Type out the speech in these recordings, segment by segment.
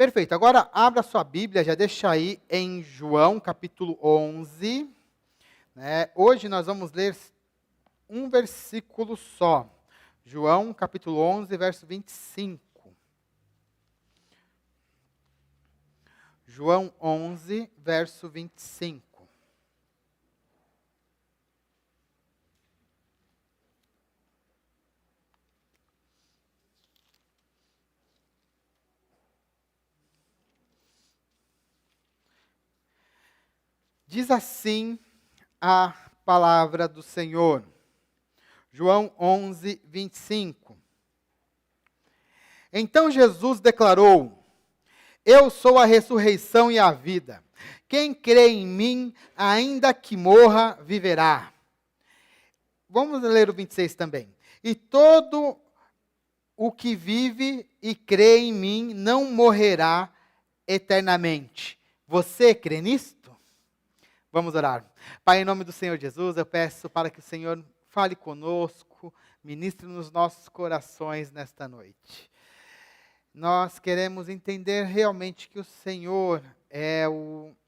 Perfeito. Agora, abra sua Bíblia, já deixa aí em João, capítulo 11. Hoje nós vamos ler um versículo só. João, capítulo 11, verso 25. João 11, verso 25. Diz assim a palavra do Senhor. João 11, 25. Então Jesus declarou: Eu sou a ressurreição e a vida. Quem crê em mim, ainda que morra, viverá. Vamos ler o 26 também. E todo o que vive e crê em mim não morrerá eternamente. Você crê nisto? Vamos orar. Pai, em nome do Senhor Jesus, eu peço para que o Senhor fale conosco, ministre nos nossos corações nesta noite. Nós queremos entender realmente que o Senhor é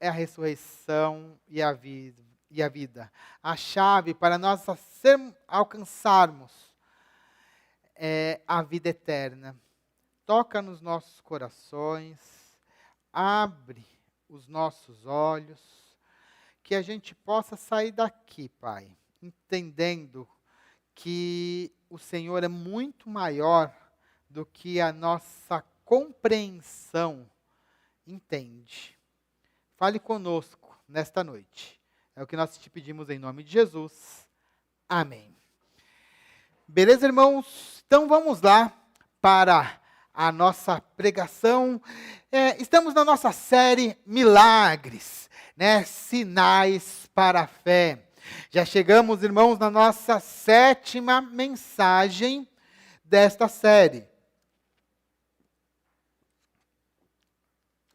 a ressurreição e a vida. A chave para nós alcançarmos a vida eterna. Toca nos nossos corações, abre os nossos olhos, que a gente possa sair daqui, Pai, entendendo que o Senhor é muito maior do que a nossa compreensão entende. Fale conosco nesta noite. É o que nós te pedimos em nome de Jesus. Amém. Beleza, irmãos? Então vamos lá para a nossa pregação. Estamos na nossa série Milagres, Sinais para a fé. Já chegamos, irmãos, na nossa 7ª mensagem desta série.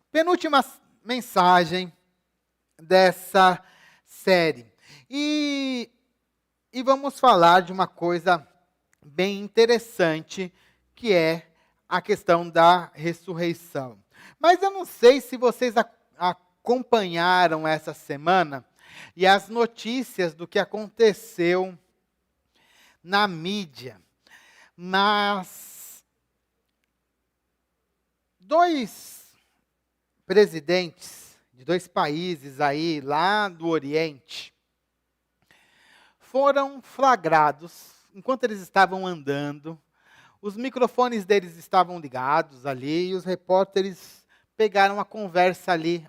Penúltima mensagem dessa série. E vamos falar de uma coisa bem interessante, que é a questão da ressurreição. Mas eu não sei se vocês acompanharam essa semana e as notícias do que aconteceu na mídia. Mas 2 presidentes de 2 países aí, lá do Oriente, foram flagrados enquanto eles estavam andando. Os microfones deles estavam ligados ali e os repórteres pegaram a conversa ali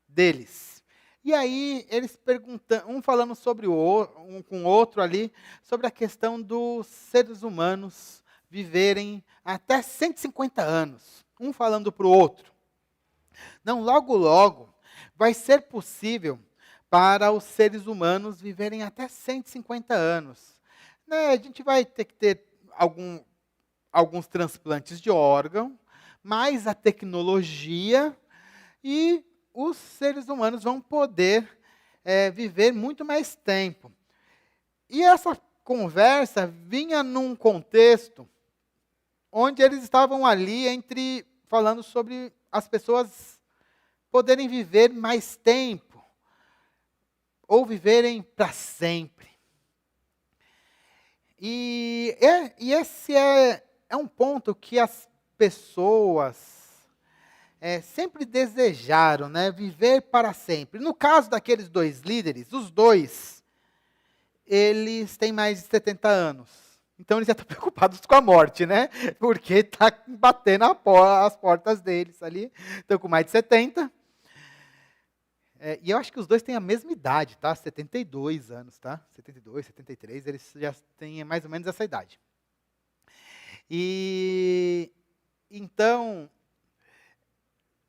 deles. E aí eles perguntando, um falando sobre um com o outro ali, sobre a questão dos seres humanos viverem até 150 anos. Um falando para o outro. Não, logo vai ser possível para os seres humanos viverem até 150 anos. A gente vai ter que ter alguns transplantes de órgão, mais a tecnologia, e os seres humanos vão poder viver muito mais tempo. E essa conversa vinha num contexto onde eles estavam ali falando sobre as pessoas poderem viver mais tempo, ou viverem para sempre. E esse é um ponto que as pessoas sempre desejaram, viver para sempre. No caso daqueles 2 líderes, os 2, eles têm mais de 70 anos. Então eles já estão preocupados com a morte, Porque está batendo as portas deles ali. Estão com mais de 70. E eu acho que os 2 têm a mesma idade, 72 anos, 72, 73, eles já têm mais ou menos essa idade. E então,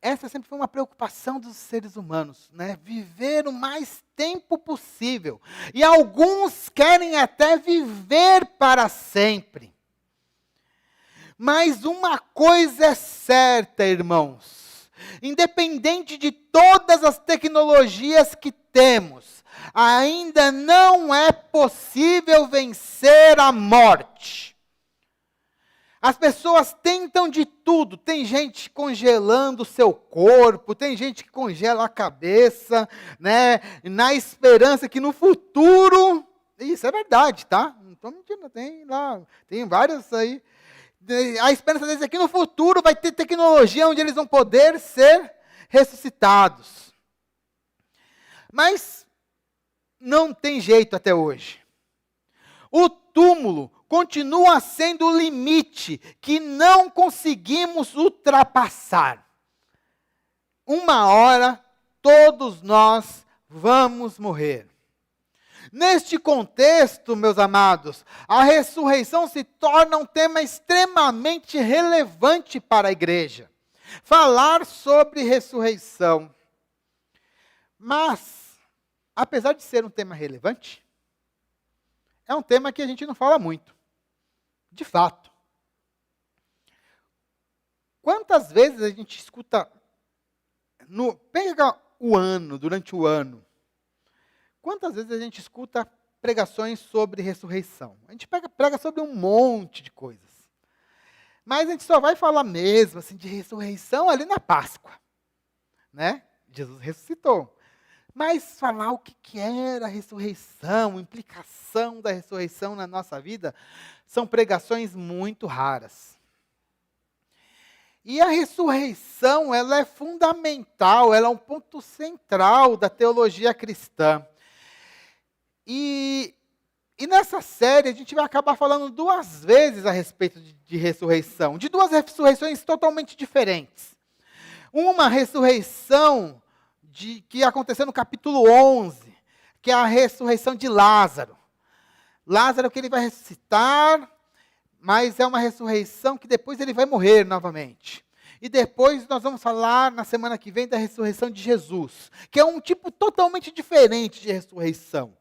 essa sempre foi uma preocupação dos seres humanos, viver o mais tempo possível. E alguns querem até viver para sempre. Mas uma coisa é certa, irmãos. Independente de todas as tecnologias que temos, ainda não é possível vencer a morte. As pessoas tentam de tudo. Tem gente congelando o seu corpo, tem gente que congela a cabeça, né? Na esperança que no futuro, isso é verdade, tá? Não estou mentindo, tem várias aí. A esperança deles é que no futuro vai ter tecnologia onde eles vão poder ser ressuscitados. Mas não tem jeito até hoje. O túmulo continua sendo o limite que não conseguimos ultrapassar. Uma hora, todos nós vamos morrer. Neste contexto, meus amados, a ressurreição se torna um tema extremamente relevante para a igreja. Falar sobre ressurreição. Mas, apesar de ser um tema relevante, é um tema que a gente não fala muito. De fato. Quantas vezes a gente escuta, pega o ano, durante o ano, quantas vezes a gente escuta pregações sobre ressurreição? A gente prega sobre um monte de coisas. Mas a gente só vai falar mesmo assim, de ressurreição ali na Páscoa. Né? Jesus ressuscitou. Mas falar o que era a ressurreição, implicação da ressurreição na nossa vida, são pregações muito raras. E a ressurreição, ela é fundamental, ela é um ponto central da teologia cristã. E nessa série a gente vai acabar falando 2 vezes a respeito de ressurreição, de 2 ressurreições totalmente diferentes. Uma ressurreição que aconteceu no capítulo 11, que é a ressurreição de Lázaro. Lázaro que ele vai ressuscitar, mas é uma ressurreição que depois ele vai morrer novamente. E depois nós vamos falar na semana que vem da ressurreição de Jesus, que é um tipo totalmente diferente de ressurreição.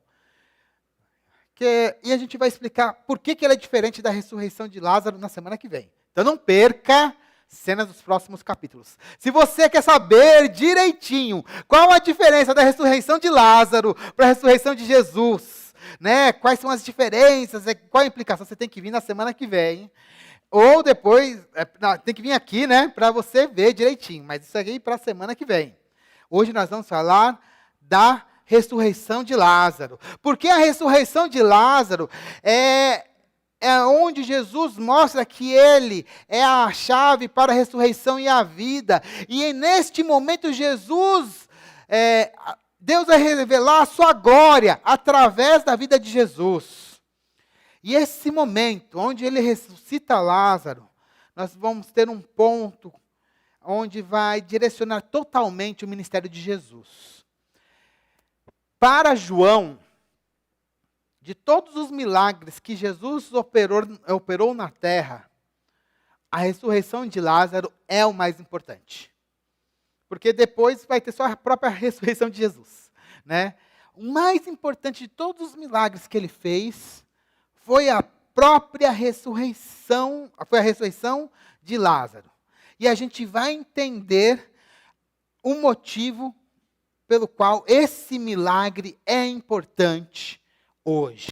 E a gente vai explicar por que ela é diferente da ressurreição de Lázaro na semana que vem. Então não perca cenas dos próximos capítulos. Se você quer saber direitinho qual a diferença da ressurreição de Lázaro para a ressurreição de Jesus, né? Quais são as diferenças, qual a implicação, você tem que vir na semana que vem. Ou depois, tem que vir aqui, né? Para você ver direitinho. Mas isso aqui é para a semana que vem. Hoje nós vamos falar da ressurreição de Lázaro. Porque a ressurreição de Lázaro é onde Jesus mostra que ele é a chave para a ressurreição e a vida. E neste momento Deus vai revelar a sua glória através da vida de Jesus. E esse momento, onde ele ressuscita Lázaro, nós vamos ter um ponto onde vai direcionar totalmente o ministério de Jesus. Para João, de todos os milagres que Jesus operou na terra, a ressurreição de Lázaro é o mais importante. Porque depois vai ter só a própria ressurreição de Jesus. Né? O mais importante de todos os milagres que ele fez foi a própria ressurreição, foi a ressurreição de Lázaro. E a gente vai entender o motivo pelo qual esse milagre é importante hoje.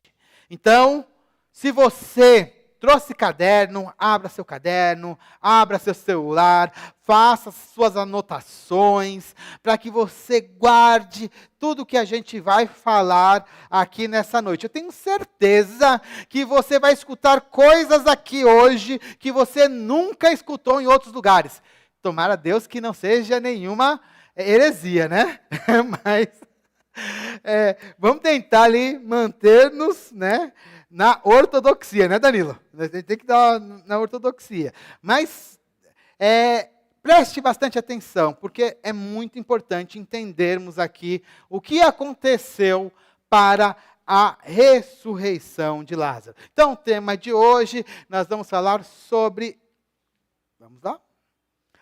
Então, se você trouxe caderno, abra seu caderno, abra seu celular, faça suas anotações, para que você guarde tudo que a gente vai falar aqui nessa noite. Eu tenho certeza que você vai escutar coisas aqui hoje que você nunca escutou em outros lugares. Tomara a Deus que não seja nenhuma heresia, né? Mas vamos tentar ali manter-nos, né, na ortodoxia, né, Danilo? Tem que dar na ortodoxia. Mas preste bastante atenção, porque é muito importante entendermos aqui o que aconteceu para a ressurreição de Lázaro. Então, o tema de hoje, nós vamos falar sobre, vamos lá?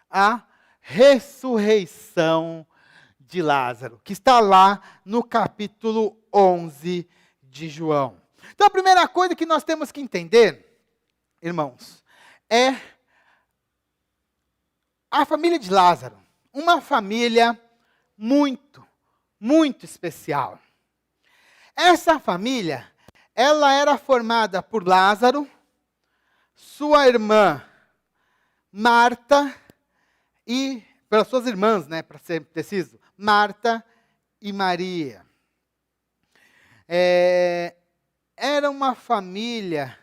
A ressurreição de Lázaro, que está lá no capítulo 11 de João. Então, a primeira coisa que nós temos que entender, irmãos, é a família de Lázaro. Uma família muito, muito especial. Essa família, ela era formada por Lázaro, sua irmã Marta e, pelas suas irmãs, né, para ser preciso, Marta e Maria. Era uma família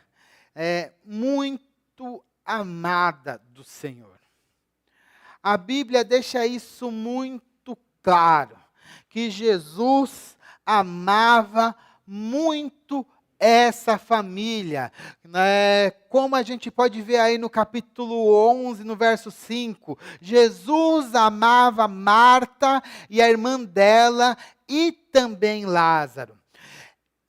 muito amada do Senhor. A Bíblia deixa isso muito claro, que Jesus amava muito essa família, né? Como a gente pode ver aí no capítulo 11, no verso 5, Jesus amava Marta e a irmã dela e também Lázaro.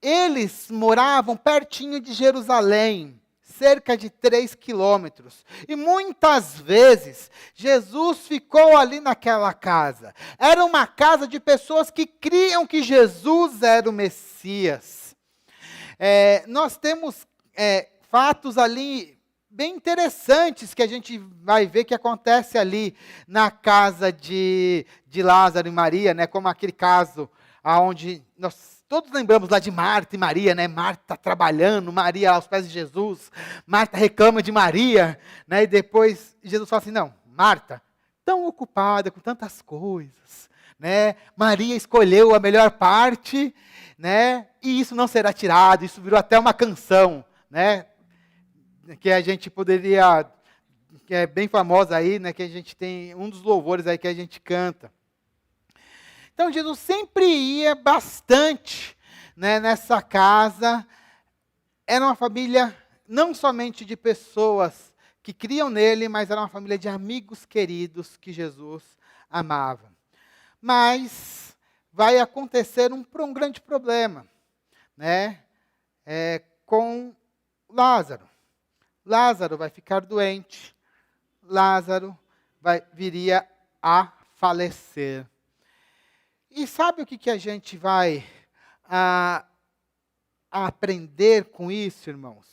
Eles moravam pertinho de Jerusalém, cerca de 3 quilômetros. E muitas vezes, Jesus ficou ali naquela casa. Era uma casa de pessoas que criam que Jesus era o Messias. Nós temos fatos ali bem interessantes que a gente vai ver que acontece ali na casa de Lázaro e Maria, né? Como aquele caso onde nós todos lembramos lá de Marta e Maria, né? Marta trabalhando, Maria aos pés de Jesus. Marta reclama de Maria, né? E depois Jesus fala assim, não, Marta, tão ocupada com tantas coisas, né? Maria escolheu a melhor parte, né? E isso não será tirado, isso virou até uma canção, né? Que a gente poderia, que é bem famosa aí, né? Que a gente tem um dos louvores aí que a gente canta. Então, Jesus sempre ia bastante, né, nessa casa. Era uma família não somente de pessoas que criam nele, mas era uma família de amigos queridos que Jesus amava. Mas vai acontecer um grande problema, né, com Lázaro. Lázaro vai ficar doente. Lázaro viria a falecer. E sabe o que a gente vai aprender com isso, irmãos?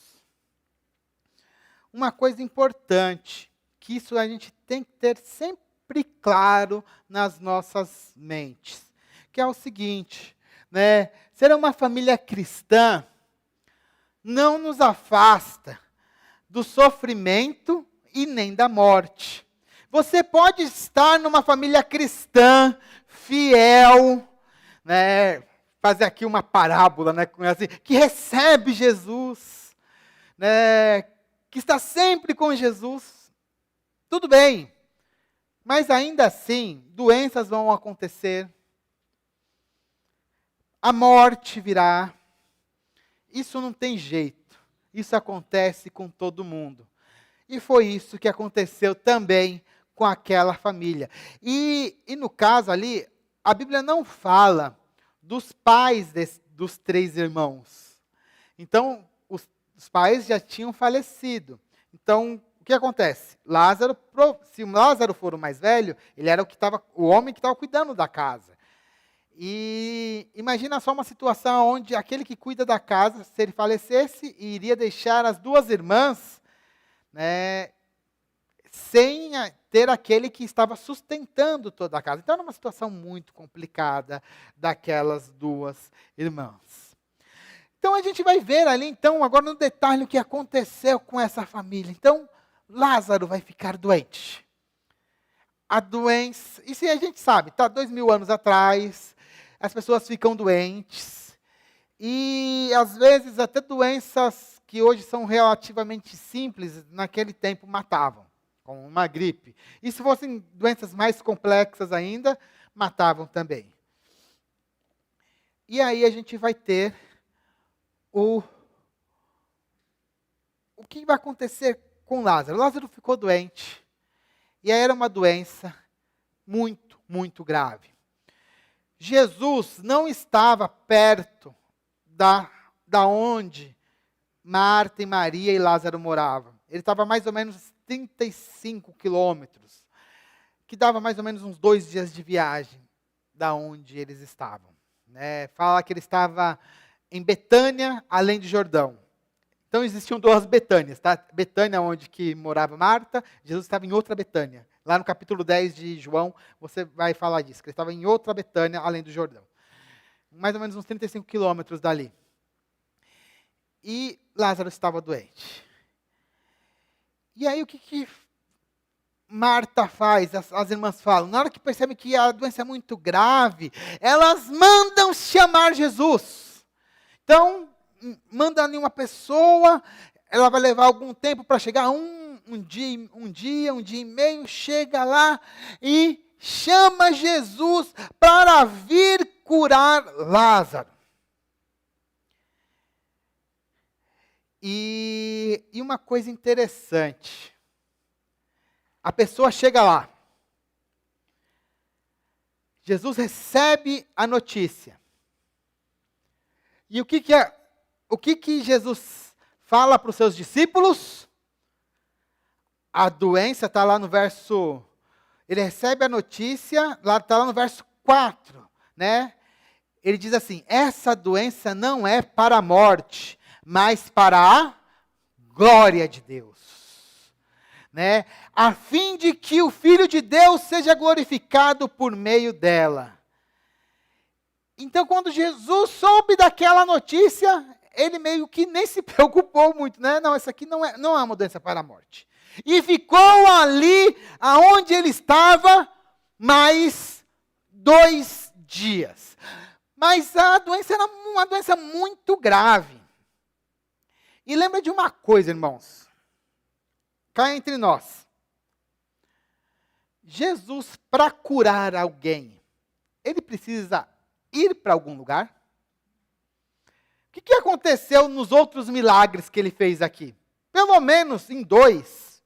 Uma coisa importante, que isso a gente tem que ter sempre claro nas nossas mentes, que é o seguinte, né? Ser uma família cristã não nos afasta do sofrimento e nem da morte. Você pode estar numa família cristã, fiel, né, fazer aqui uma parábola, né, assim, que recebe Jesus, né, que está sempre com Jesus, tudo bem, mas ainda assim, doenças vão acontecer, a morte virá, isso não tem jeito, isso acontece com todo mundo, e foi isso que aconteceu também com aquela família. E no caso ali, a Bíblia não fala dos pais dos 3 irmãos. Então, os pais já tinham falecido. Então, o que acontece? Se o Lázaro for o mais velho, ele era o homem que estava cuidando da casa. E imagina só uma situação onde aquele que cuida da casa, se ele falecesse, iria deixar as 2 irmãs, né, sem ter aquele que estava sustentando toda a casa. Então, era uma situação muito complicada daquelas 2 irmãs. Então, a gente vai ver ali, então, agora no detalhe, o que aconteceu com essa família. Então, Lázaro vai ficar doente. A doença, isso a gente sabe, tá? 2000 anos atrás, as pessoas ficam doentes. E, às vezes, até doenças que hoje são relativamente simples, naquele tempo matavam. Com uma gripe. E se fossem doenças mais complexas ainda, matavam também. E aí a gente vai ter o que vai acontecer com Lázaro. Lázaro ficou doente. E aí era uma doença muito, muito grave. Jesus não estava perto da onde Marta e Maria e Lázaro moravam. Ele estava mais ou menos 35 quilômetros, que dava mais ou menos uns 2 dias de viagem da onde eles estavam. Né? Fala que ele estava em Betânia, além de Jordão. Então existiam 2 Betânias, tá? Betânia, onde que morava Marta, Jesus estava em outra Betânia. Lá no capítulo 10 de João, você vai falar disso, que ele estava em outra Betânia, além do Jordão. Mais ou menos uns 35 quilômetros dali. E Lázaro estava doente. E aí o que Marta faz, as irmãs falam? Na hora que percebem que a doença é muito grave, elas mandam chamar Jesus. Então, manda ali uma pessoa, ela vai levar algum tempo para chegar, um dia e meio, chega lá e chama Jesus para vir curar Lázaro. E uma coisa interessante, a pessoa chega lá, Jesus recebe a notícia. E o que Jesus fala para os seus discípulos? A doença está lá no verso, ele recebe a notícia, está lá no verso 4, né? Ele diz assim, essa doença não é para a morte, mas para a glória de Deus, né? A fim de que o Filho de Deus seja glorificado por meio dela. Então, quando Jesus soube daquela notícia, ele meio que nem se preocupou muito, né? Não, essa aqui não é uma doença para a morte. E ficou ali, aonde ele estava, mais 2 dias. Mas a doença era uma doença muito grave. E lembra de uma coisa, irmãos. Cá entre nós. Jesus, para curar alguém, ele precisa ir para algum lugar? O que aconteceu nos outros milagres que ele fez aqui? Pelo menos em 2,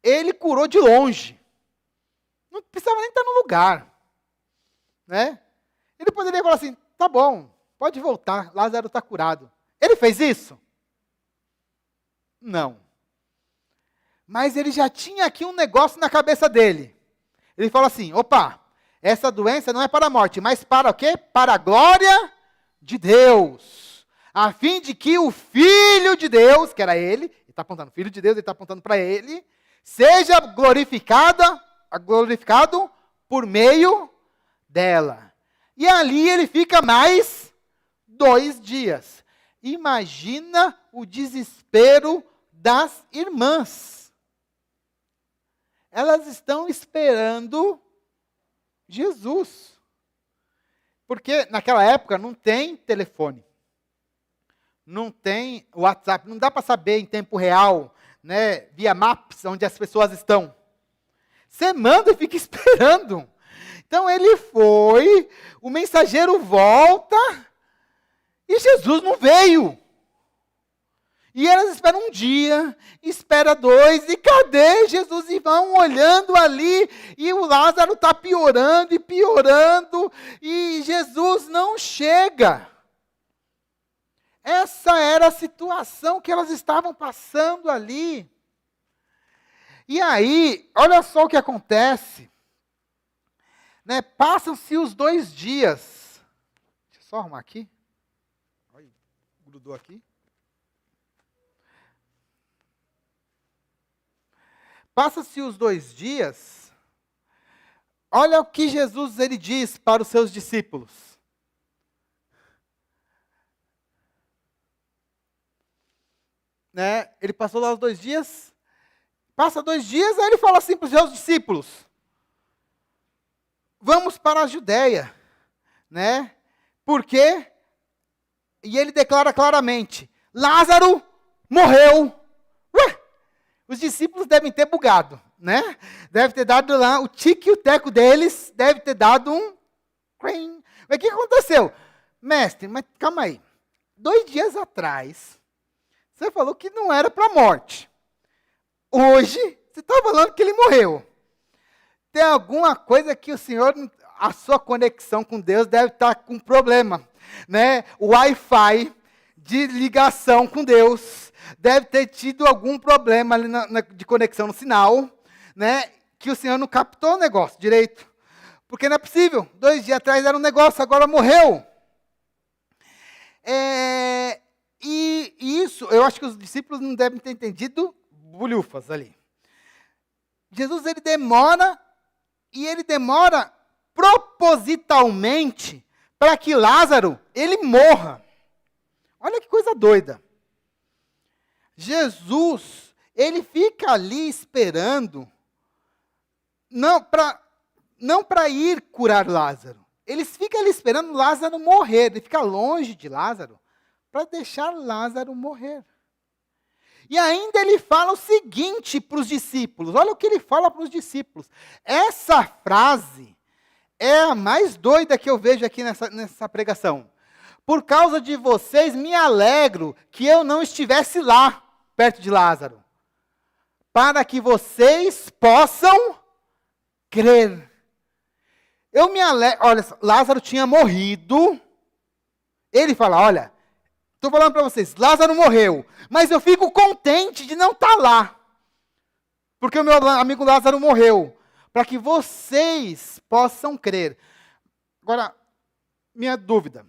ele curou de longe. Não precisava nem estar no lugar, né? Ele poderia falar assim, tá bom, pode voltar, Lázaro está curado. Ele fez isso? Não. Mas ele já tinha aqui um negócio na cabeça dele. Ele fala assim, opa, essa doença não é para a morte, mas para o quê? Para a glória de Deus. A fim de que o Filho de Deus, que era ele está apontando, Filho de Deus, ele está apontando para ele, seja glorificado por meio dela. E ali ele fica mais 2 dias. Imagina o desespero das irmãs. Elas estão esperando Jesus. Porque naquela época não tem telefone. Não tem WhatsApp, não dá para saber em tempo real, né, via Maps, onde as pessoas estão. Você manda e fica esperando. Então ele foi, o mensageiro volta e Jesus não veio. E elas esperam 1 dia, espera 2, e cadê Jesus? E vão olhando ali, e o Lázaro está piorando e piorando, e Jesus não chega. Essa era a situação que elas estavam passando ali. E aí, olha só o que acontece. Né? Passam-se os 2 dias. Deixa eu só arrumar aqui. Olha, grudou aqui. Passa-se os 2 dias. Olha o que Jesus ele diz para os seus discípulos. Né? Ele passou lá os 2 dias. Passa 2 dias, aí ele fala assim para os seus discípulos. Vamos para a Judéia, né? Porque, e ele declara claramente, Lázaro morreu. Ué, os discípulos devem ter bugado, né? Deve ter dado lá, o tique e o teco deles, deve ter dado um... Mas o que aconteceu? Mestre, mas calma aí. 2 dias atrás, você falou que não era para a morte. Hoje, você está falando que ele morreu. Tem alguma coisa que o senhor, a sua conexão com Deus deve estar com problema, né? O Wi-Fi de ligação com Deus deve ter tido algum problema ali de conexão no sinal, né? Que o senhor não captou o negócio direito. Porque não é possível. 2 dias atrás era um negócio, agora morreu. E isso, eu acho que os discípulos não devem ter entendido bolhufas ali. Jesus, ele demora propositalmente para que Lázaro, ele morra. Olha que coisa doida. Jesus, ele fica ali esperando, não para ir curar Lázaro. Ele fica ali esperando Lázaro morrer. Ele fica longe de Lázaro para deixar Lázaro morrer. E ainda ele fala o seguinte para os discípulos. Olha o que ele fala para os discípulos. Essa frase é a mais doida que eu vejo aqui nessa pregação. Por causa de vocês, me alegro que eu não estivesse lá, perto de Lázaro, para que vocês possam crer. Eu me alegro. Olha, Lázaro tinha morrido. Ele fala, olha, estou falando para vocês, Lázaro morreu, mas eu fico contente de não estar lá, porque o meu amigo Lázaro morreu, para que vocês possam crer. Agora, minha dúvida,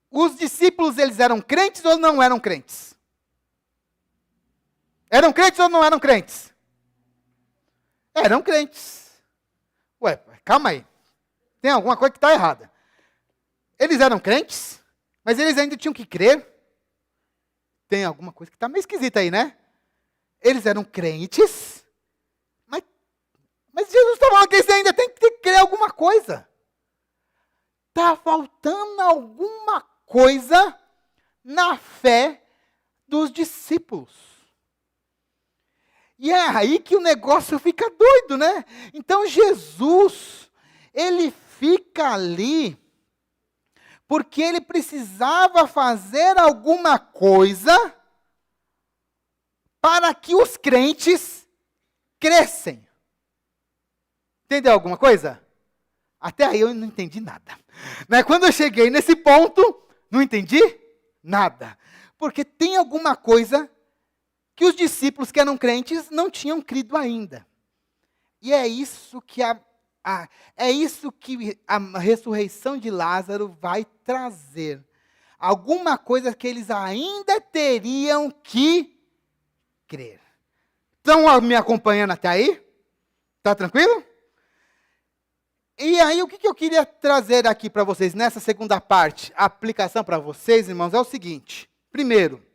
os discípulos, eles eram crentes ou não eram crentes? Eram crentes ou não eram crentes? Eram crentes. Ué, calma aí, tem alguma coisa que está errada. Eles eram crentes? Mas eles ainda tinham que crer. Tem alguma coisa que está meio esquisita aí, né? Eles eram crentes, mas Jesus está falando que eles ainda têm que crer alguma coisa. Está faltando alguma coisa na fé dos discípulos. E é aí que o negócio fica doido, né? Então Jesus, ele fica ali porque ele precisava fazer alguma coisa para que os crentes crescem. Entendeu alguma coisa? Até aí eu não entendi nada. Mas quando eu cheguei nesse ponto, não entendi nada. Porque tem alguma coisa que os discípulos que eram crentes não tinham crido ainda. E é isso que a ressurreição de Lázaro vai trazer. Alguma coisa que eles ainda teriam que crer. Estão me acompanhando até aí? Está tranquilo? E aí, o que eu queria trazer aqui para vocês nessa segunda parte, a aplicação para vocês, irmãos, é o seguinte. Primeiro,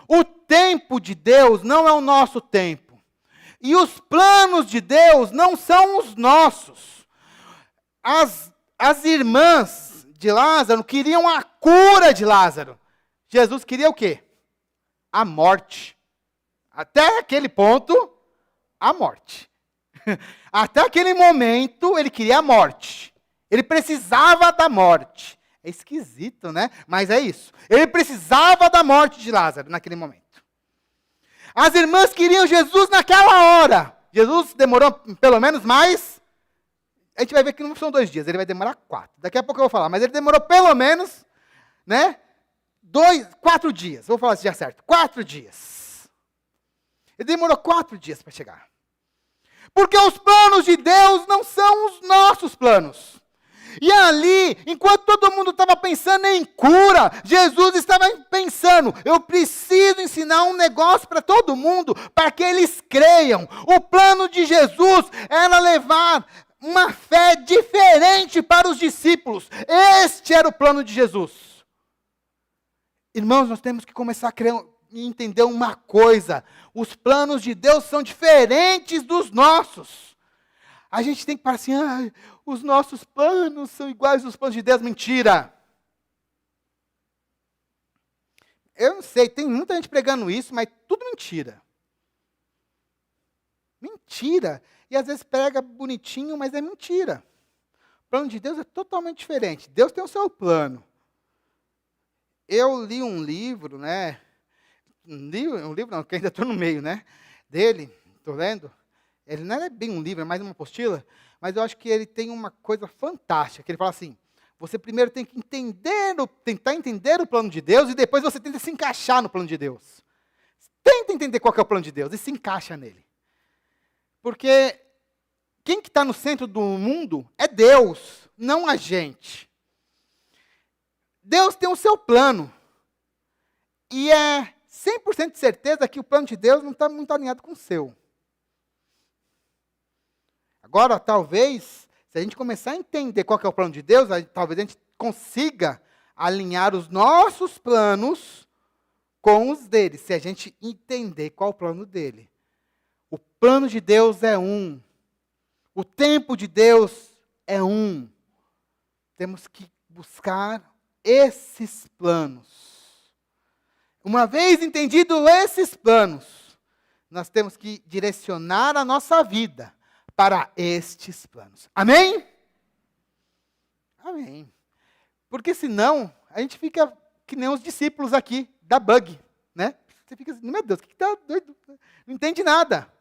o tempo de Deus não é o nosso tempo. E os planos de Deus não são os nossos. As irmãs de Lázaro queriam a cura de Lázaro. Jesus queria o quê? A morte. Até aquele ponto, a morte. Até aquele momento, ele queria a morte. Ele precisava da morte. É esquisito, né? Mas é isso. Ele precisava da morte de Lázaro naquele momento. As irmãs queriam Jesus naquela hora. Jesus demorou pelo menos mais. A gente vai ver que não são 2 dias, ele vai demorar 4. Daqui a pouco eu vou falar, mas ele demorou pelo menos, né? 4 dias. Vou falar se já certo. 4 dias. Ele demorou 4 dias para chegar. Porque os planos de Deus não são os nossos planos. E ali, enquanto todo mundo estava pensando em cura, Jesus estava pensando, eu preciso ensinar um negócio para todo mundo, para que eles creiam. O plano de Jesus era levar uma fé diferente para os discípulos. Este era o plano de Jesus. Irmãos, nós temos que começar a crer e entender uma coisa. Os planos de Deus são diferentes dos nossos. A gente tem que parar assim, os nossos planos são iguais aos planos de Deus. Mentira. Eu não sei, tem muita gente pregando isso, mas tudo mentira. Mentira. E às vezes prega bonitinho, mas é mentira. O plano de Deus é totalmente diferente. Deus tem o seu plano. Eu li um livro, né? Um livro não, que ainda estou no meio, né? Dele, estou lendo. Ele não é bem um livro, é mais uma apostila, mas eu acho que ele tem uma coisa fantástica, que ele fala assim, você primeiro tem que tentar entender o plano de Deus, e depois você tenta se encaixar no plano de Deus. Tenta entender qual que é o plano de Deus, e se encaixa nele. Porque quem que está no centro do mundo é Deus, não a gente. Deus tem o seu plano, e é 100% de certeza que o plano de Deus não está muito alinhado com o seu. Agora, talvez, se a gente começar a entender qual que é o plano de Deus, talvez a gente consiga alinhar os nossos planos com os deles, se a gente entender qual o plano dele. O plano de Deus é um. O tempo de Deus é um. Temos que buscar esses planos. Uma vez entendido esses planos, nós temos que direcionar a nossa vida para estes planos. Amém? Amém. Porque senão, a gente fica que nem os discípulos aqui, da bug, né? Você fica assim, meu Deus, o que está doido? Não entende nada.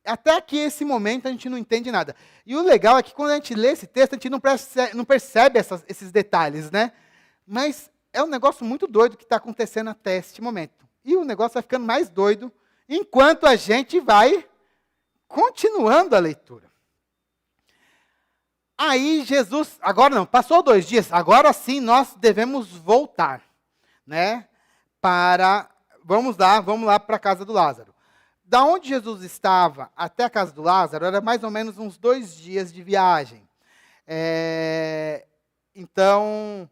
Até aqui, esse momento, a gente não entende nada. E o legal é que quando a gente lê esse texto, a gente não percebe esses detalhes, né? Mas é um negócio muito doido que está acontecendo até este momento. E o negócio vai ficando mais doido enquanto a gente vai continuando a leitura. Aí Jesus, agora não, passou 2 dias, agora sim nós devemos voltar, né? Vamos lá para a casa do Lázaro. Da onde Jesus estava até a casa do Lázaro, era mais ou menos uns 2 dias de viagem. Então,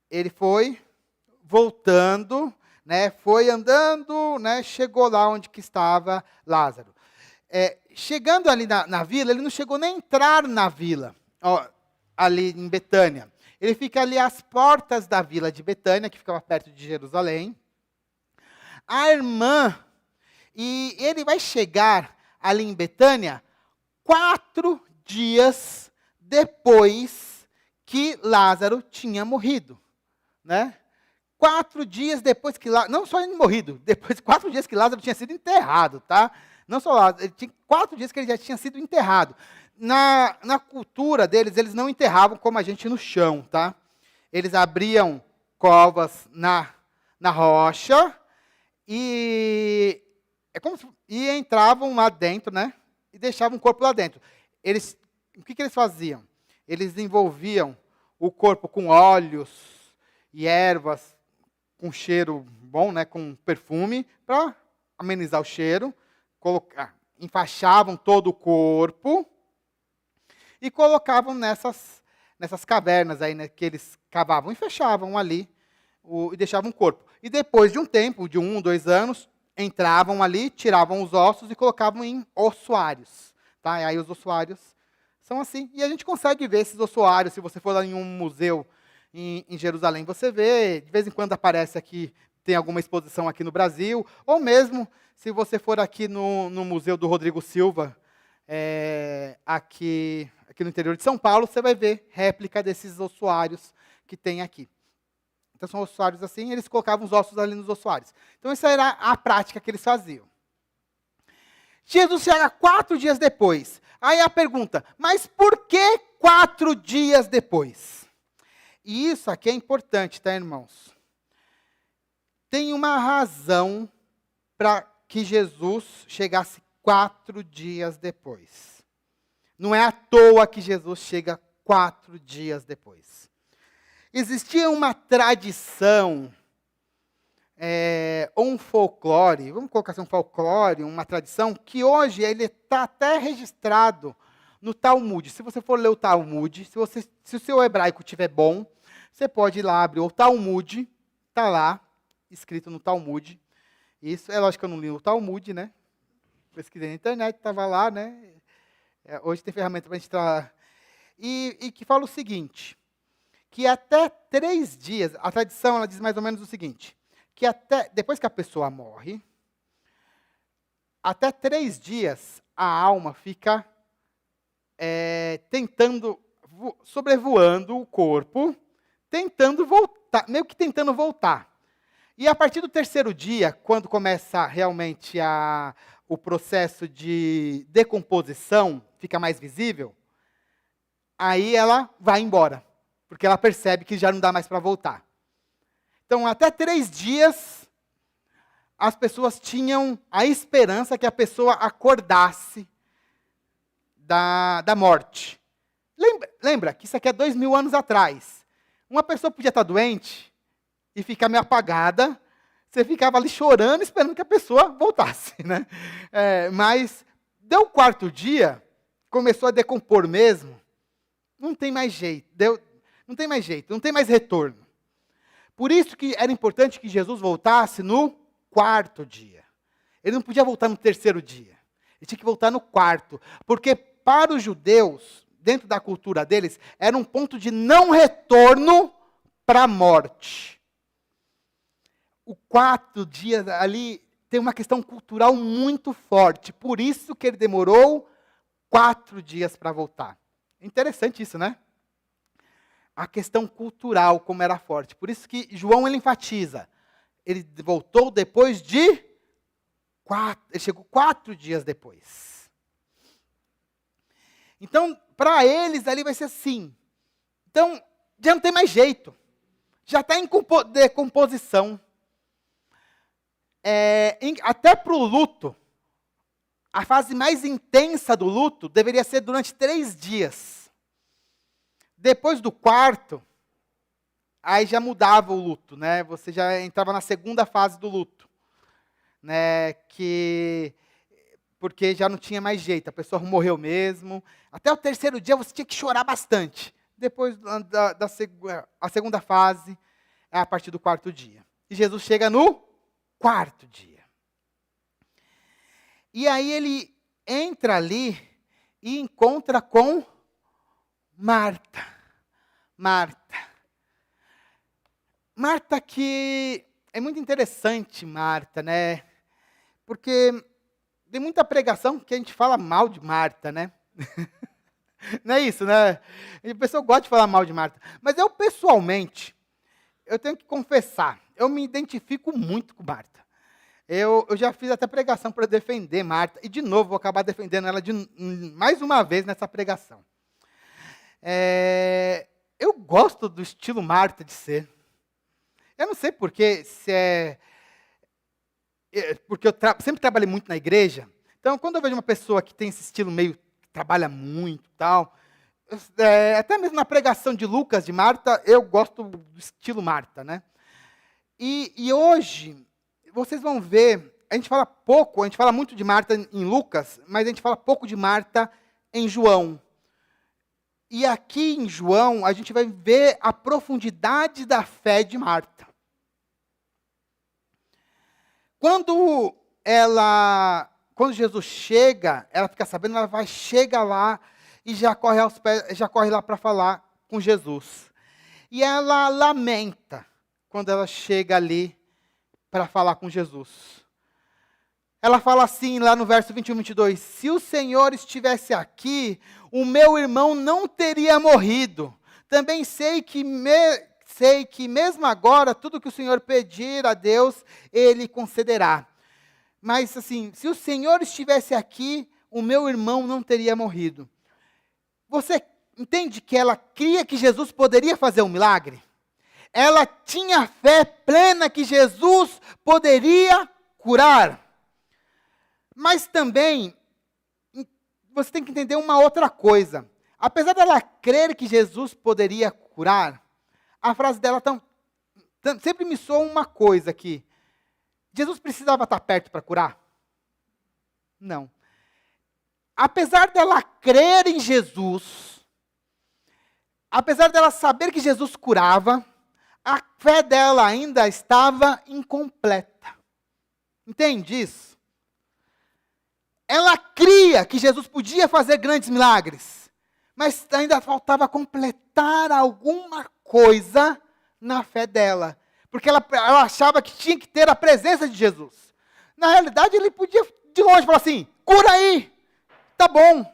ele foi voltando, né, foi andando, né, chegou lá onde que estava Lázaro. Chegando ali na vila, ele não chegou nem a entrar na vila, ali em Betânia. Ele fica ali às portas da vila de Betânia, que ficava perto de Jerusalém. A irmã, e ele vai chegar ali em Betânia 4 dias depois que Lázaro tinha morrido, né? 4 dias depois que Lázaro, não só ele morrido, depois 4 dias que Lázaro tinha sido enterrado, tá? Não só Lázaro, ele tinha 4 dias que ele já tinha sido enterrado. Na cultura deles, eles não enterravam como a gente no chão, tá? Eles abriam covas na rocha e entravam lá dentro, né? E deixavam o corpo lá dentro. O que eles faziam? Eles envolviam o corpo com óleos e ervas, com cheiro bom, né? Com perfume, para amenizar o cheiro. Enfaixavam todo o corpo e colocavam nessas cavernas aí, né, que eles cavavam e fechavam ali e deixavam o corpo. E depois de um tempo, de 1, 2 anos, entravam ali, tiravam os ossos e colocavam em ossuários. Tá? E aí os ossuários são assim. E a gente consegue ver esses ossuários, se você for lá em um museu em Jerusalém, você vê, de vez em quando aparece aqui, tem alguma exposição aqui no Brasil, ou mesmo se você for aqui no Museu do Rodrigo Silva, aqui no interior de São Paulo, você vai ver réplica desses ossuários que tem aqui. Então, são ossuários assim, eles colocavam os ossos ali nos ossuários. Então, essa era a prática que eles faziam. Jesus chega 4 dias depois. Aí a pergunta, mas por que 4 dias depois? E isso aqui é importante, tá, irmãos? Tem uma razão para que Jesus chegasse 4 dias depois. Não é à toa que Jesus chega 4 dias depois. Existia uma tradição, ou um folclore, vamos colocar assim, um folclore, uma tradição, que hoje ele está até registrado no Talmud. Se você for ler o Talmud, se o seu hebraico estiver bom, você pode ir lá abrir o Talmud, está lá, escrito no Talmud. Isso, é lógico que eu não li o Talmud, né? Pesquisei na internet, estava lá, né? Hoje tem ferramenta para a gente entrar. E que fala o seguinte, que até 3 dias, a tradição ela diz mais ou menos o seguinte, que depois que a pessoa morre, até 3 dias a alma fica sobrevoando o corpo, tentando voltar, meio que tentando voltar. E a partir do 3º dia, quando começa realmente o processo de decomposição, fica mais visível, aí ela vai embora, porque ela percebe que já não dá mais para voltar. Então, até 3 dias, as pessoas tinham a esperança que a pessoa acordasse da morte. Lembra que isso aqui é 2000 anos atrás. Uma pessoa podia estar doente e ficar meio apagada, você ficava ali chorando, esperando que a pessoa voltasse, né? Mas deu o 4º dia, começou a decompor mesmo, não tem mais jeito, não tem mais retorno. Por isso que era importante que Jesus voltasse no quarto dia. Ele não podia voltar no terceiro dia. Ele tinha que voltar no quarto. Porque para os judeus, dentro da cultura deles, era um ponto de não retorno para a morte. O 4 dias ali tem uma questão cultural muito forte. Por isso que ele demorou 4 dias para voltar. Interessante isso, né? A questão cultural, como era forte. Por isso que João ele enfatiza. Ele voltou depois de 4. Ele chegou 4 dias depois. Então, para eles ali vai ser assim. Então, já não tem mais jeito. Já está em decomposição. Até para o luto, a fase mais intensa do luto deveria ser durante 3 dias. Depois do quarto, aí já mudava o luto, né? Você já entrava na segunda fase do luto, né? Porque já não tinha mais jeito, a pessoa morreu mesmo. Até o terceiro dia você tinha que chorar bastante. Depois a segunda fase é a partir do 4º dia. E Jesus chega no 4º dia. E aí ele entra ali e encontra com Marta. Marta que é muito interessante, Marta, né? Porque tem muita pregação que a gente fala mal de Marta, né? Não é isso, né? A pessoa gosta de falar mal de Marta. Mas eu, pessoalmente, eu tenho que confessar, eu me identifico muito com Marta. Eu já fiz até pregação para defender Marta, e de novo vou acabar defendendo ela mais uma vez nessa pregação. Eu gosto do estilo Marta de ser. Eu não sei porquê, porque eu sempre trabalhei muito na igreja. Então, quando eu vejo uma pessoa que tem esse estilo meio, que trabalha muito e tal, até mesmo na pregação de Lucas, de Marta, eu gosto do estilo Marta, né? E hoje, vocês vão ver, a gente fala muito de Marta em Lucas, mas a gente fala pouco de Marta em João. E aqui em João, a gente vai ver a profundidade da fé de Marta. Quando Jesus chega, ela fica sabendo, ela chega lá e já corre lá para falar com Jesus. E ela lamenta quando ela chega ali para falar com Jesus. Ela fala assim, lá no verso 21 e 22, se o Senhor estivesse aqui, o meu irmão não teria morrido. Também sei que mesmo agora, tudo que o Senhor pedir a Deus, Ele concederá. Mas assim, se o Senhor estivesse aqui, o meu irmão não teria morrido. Você entende que ela cria que Jesus poderia fazer um milagre? Ela tinha fé plena que Jesus poderia curar. Mas também, você tem que entender uma outra coisa. Apesar dela crer que Jesus poderia curar, a frase dela sempre me soa uma coisa aqui. Jesus precisava estar perto para curar? Não. Apesar dela crer em Jesus, apesar dela saber que Jesus curava, a fé dela ainda estava incompleta. Entende isso? Ela cria que Jesus podia fazer grandes milagres, mas ainda faltava completar alguma coisa na fé dela. Porque ela achava que tinha que ter a presença de Jesus. Na realidade, ele podia de longe falar assim, cura aí, tá bom.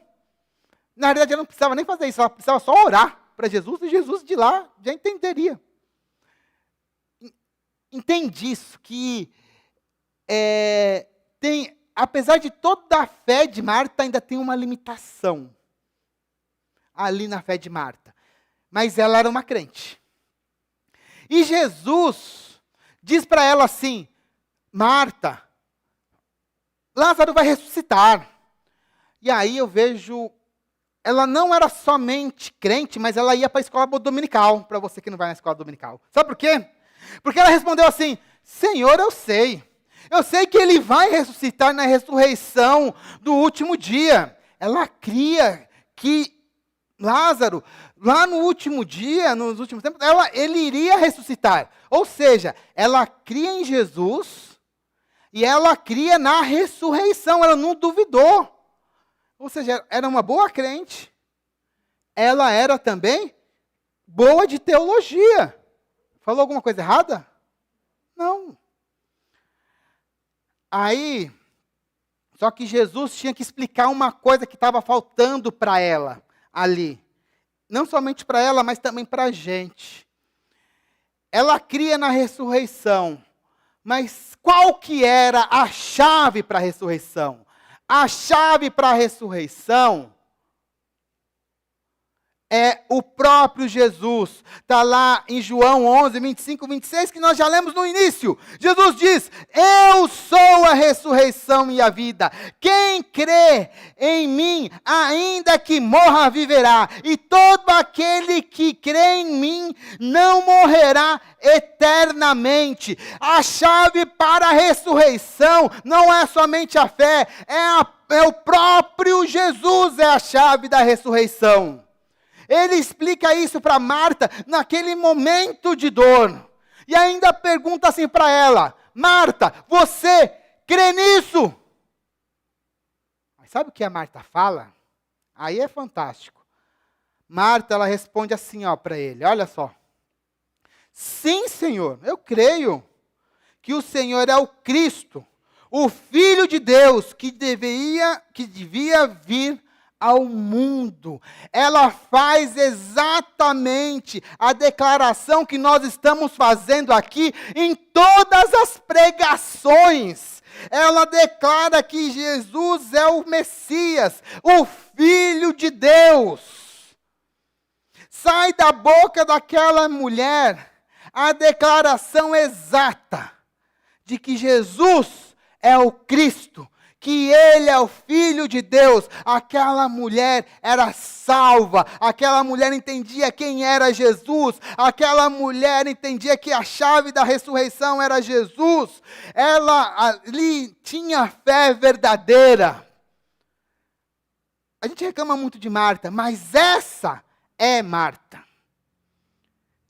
Na realidade, ela não precisava nem fazer isso, ela precisava só orar para Jesus, e Jesus de lá já entenderia. Entende isso, que apesar de toda a fé de Marta, ainda tem uma limitação ali na fé de Marta. Mas ela era uma crente. E Jesus diz para ela assim, Marta, Lázaro vai ressuscitar. E aí eu vejo, ela não era somente crente, mas ela ia para a escola dominical, para você que não vai na escola dominical. Sabe por quê? Porque ela respondeu assim, Senhor, eu sei que ele vai ressuscitar na ressurreição do último dia. Ela cria que Lázaro, lá no último dia, nos últimos tempos, ele iria ressuscitar. Ou seja, ela cria em Jesus e ela cria na ressurreição, ela não duvidou. Ou seja, era uma boa crente. Ela era também boa de teologia. Falou alguma coisa errada? Não. Aí, só que Jesus tinha que explicar uma coisa que estava faltando para ela ali. Não somente para ela, mas também para a gente. Ela cria na ressurreição. Mas qual que era a chave para a ressurreição? A chave para a ressurreição é o próprio Jesus. Está lá em João 11, 25, 26, que nós já lemos no início. Jesus diz: eu sou a ressurreição e a vida. Quem crê em mim, ainda que morra, viverá. E todo aquele que crê em mim, não morrerá eternamente. A chave para a ressurreição não é somente a fé, é o próprio Jesus, é a chave da ressurreição. Ele explica isso para Marta naquele momento de dor. E ainda pergunta assim para ela: Marta, você crê nisso? Mas sabe o que a Marta fala? Aí é fantástico. Marta, ela responde assim para ele, olha só. Sim, Senhor, eu creio que o Senhor é o Cristo, o Filho de Deus, que devia vir ao mundo. Ela faz exatamente a declaração que nós estamos fazendo aqui em todas as pregações. Ela declara que Jesus é o Messias, o Filho de Deus. Sai da boca daquela mulher a declaração exata de que Jesus é o Cristo, que Ele é o Filho de Deus. Aquela mulher era salva, aquela mulher entendia quem era Jesus, aquela mulher entendia que a chave da ressurreição era Jesus. Ela ali tinha fé verdadeira. A gente reclama muito de Marta, mas essa é Marta.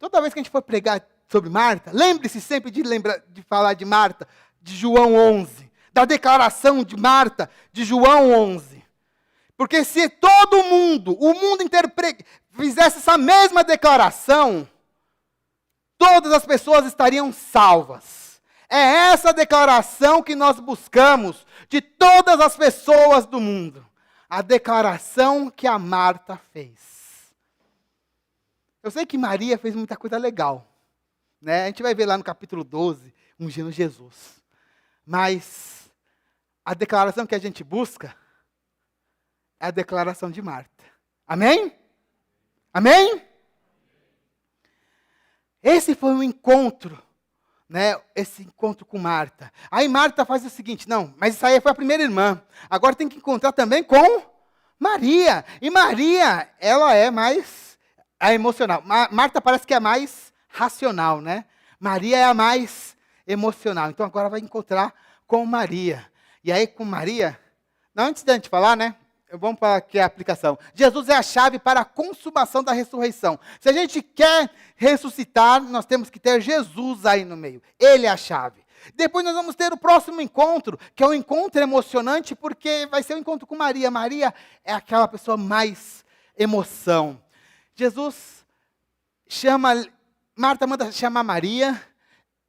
Toda vez que a gente for pregar sobre Marta, lembre-se sempre de falar de Marta, de João 11. Da declaração de Marta, de João 11. Porque se todo mundo, o mundo inteiro fizesse essa mesma declaração, todas as pessoas estariam salvas. É essa declaração que nós buscamos de todas as pessoas do mundo. A declaração que a Marta fez. Eu sei que Maria fez muita coisa legal, né? A gente vai ver lá no capítulo 12, ungindo Jesus. Mas a declaração que a gente busca é a declaração de Marta. Amém? Amém? Esse foi um encontro, né? Esse encontro com Marta. Aí Marta faz o seguinte: não, mas isso aí foi a primeira irmã. Agora tem que encontrar também com Maria. E Maria, ela é mais emocional. Marta parece que é mais racional, né? Maria é a mais emocional. Então agora vai encontrar com Maria. E aí com Maria, não, antes da gente falar, né? Vamos para aqui a aplicação. Jesus é a chave para a consumação da ressurreição. Se a gente quer ressuscitar, nós temos que ter Jesus aí no meio. Ele é a chave. Depois nós vamos ter o próximo encontro, que é um encontro emocionante, porque vai ser um encontro com Maria. Maria é aquela pessoa mais emoção. Jesus Marta manda chamar Maria